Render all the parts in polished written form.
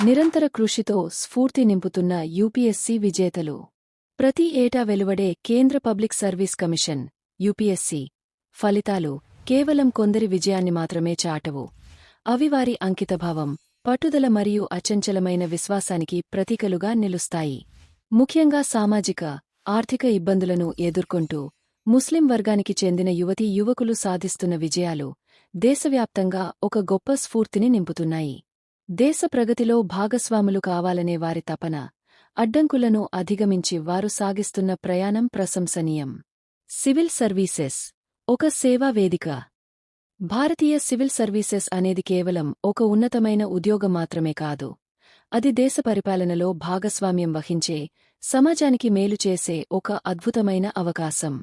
నిరంతర కృషితో స్ఫూర్తి నింపుతున్న యూపీఎస్సీ విజేతలు. ప్రతి ఏటా వెలువడే కేంద్ర పబ్లిక్ సర్వీస్ కమిషన్ యూపీఎస్సీ ఫలితాలు కేవలం కొందరి విజయాన్ని మాత్రమే చాటవు. అవి వారి అంకితభావం, పట్టుదల మరియు అచంచలమైన విశ్వాసానికి ప్రతీకలుగా నిలుస్తాయి. ముఖ్యంగా సామాజిక, ఆర్థిక ఇబ్బందులను ఎదుర్కొంటూ ముస్లిం వర్గానికి చెందిన యువతీ యువకులు సాధిస్తున్న విజయాలు దేశవ్యాప్తంగా ఒక గొప్ప స్ఫూర్తిని నింపుతున్నాయి. దేశ ప్రగతిలో భాగస్వాములు కావాలనే వారి తపన, అడ్డంకులను అధిగమించి వారు సాగిస్తున్న ప్రయాణం ప్రశంసనీయం. సివిల్ సర్వీసెస్ ఒక సేవా వేదిక. భారతీయ సివిల్ సర్వీసెస్ అనేది కేవలం ఒక ఉన్నతమైన ఉద్యోగం మాత్రమే కాదు. అది దేశ పరిపాలనలో భాగస్వామ్యం వహించే, సమాజానికి మేలు చేసే ఒక అద్భుతమైన అవకాశం.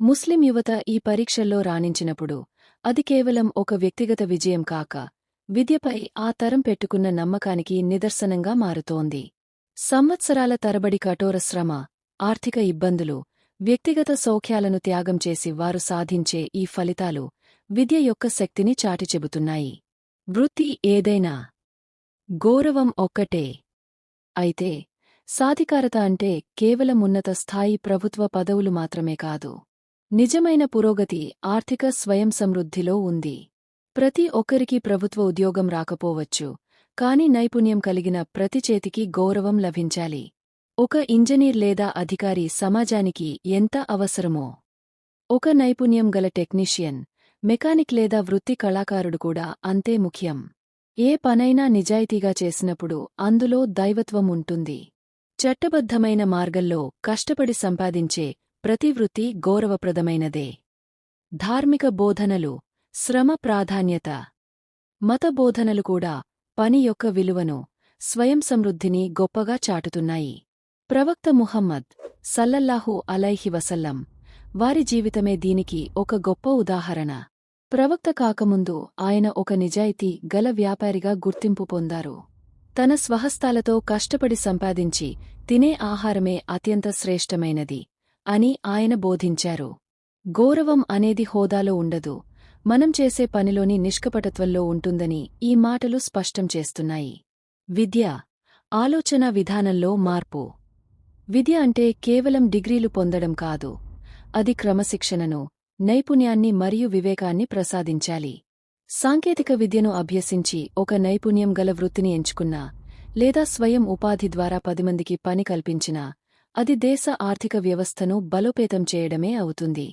ముస్లిం యువత ఈ పరీక్షల్లో రాణించినప్పుడు అది కేవలం ఒక వ్యక్తిగత విజయం కాక, విద్యపై ఆ తరం పెట్టుకున్న నమ్మకానికి నిదర్శనంగా మారుతోంది. సంవత్సరాల తరబడి కఠోర శ్రమ, ఆర్థిక ఇబ్బందులు, వ్యక్తిగత సౌఖ్యాలను త్యాగం చేసి వారు సాధించే ఈ ఫలితాలు విద్య యొక్క శక్తిని చాటిచెబుతున్నాయి. వృత్తి ఏదైనా, గౌరవం ఒక్కటే. అయితే సాధికారత అంటే కేవలం ఉన్నత స్థాయి ప్రభుత్వ పదవులు మాత్రమే కాదు. నిజమైన పురోగతి ఆర్థిక స్వయం సమృద్ధిలో ఉంది. ప్రతి ఒక్కరికీ ప్రభుత్వ ఉద్యోగం రాకపోవచ్చు, కాని నైపుణ్యం కలిగిన ప్రతి చేతికి గౌరవం లభించాలి. ఒక ఇంజనీర్ లేదా అధికారి సమాజానికి ఎంత అవసరమో, ఒక నైపుణ్యం గల టెక్నీషియన్, మెకానిక్ లేదా వృత్తి కళాకారుడు కూడా అంతే ముఖ్యం. ఏ పనైనా నిజాయితీగా చేసినప్పుడు అందులో దైవత్వం ఉంటుంది. చట్టబద్ధమైన మార్గంలో కష్టపడి సంపాదించే ప్రతి వృత్తి గౌరవప్రదమైనదే. ధార్మిక బోధనలు, శ్రమ ప్రాధాన్యత. మత బోధనలు కూడా పని యొక్క విలువను, స్వయం సమృద్ధిని గొప్పగా చాటుతున్నాయి. ప్రవక్త ముహమ్మద్ సల్లల్లాహు అలైహి వసల్లం వారి జీవితమే దీనికి ఒక గొప్ప ఉదాహరణ. ప్రవక్త కాకముందు ఆయన ఒక నిజాయితీ గల వ్యాపారిగా గుర్తింపు పొందారు. తన స్వహస్తాలతో కష్టపడి సంపాదించి తినే ఆహారమే అత్యంత శ్రేష్టమైనది అని ఆయన బోధించారు. గౌరవం అనేది హోదాలో ఉండదు, మనం చేసే పనిలోని నిష్కపటత్వంలో ఉంటుందని ఈ మాటలు స్పష్టం చేస్తున్నాయి. విద్య, ఆలోచనా విధానంలో మార్పు. విద్య అంటే కేవలం డిగ్రీలు పొందడం కాదు, అది క్రమశిక్షణను, నైపుణ్యాన్ని మరియు వివేకాన్ని ప్రసాదించాలి. సాంకేతిక విద్యను అభ్యసించి ఒక నైపుణ్యం గల వృత్తిని ఎంచుకున్నా, లేదా స్వయం ఉపాధి ద్వారా 10 మందికి పని కల్పించినా, అది దేశ ఆర్థిక వ్యవస్థను బలోపేతం చేయడమే అవుతుంది.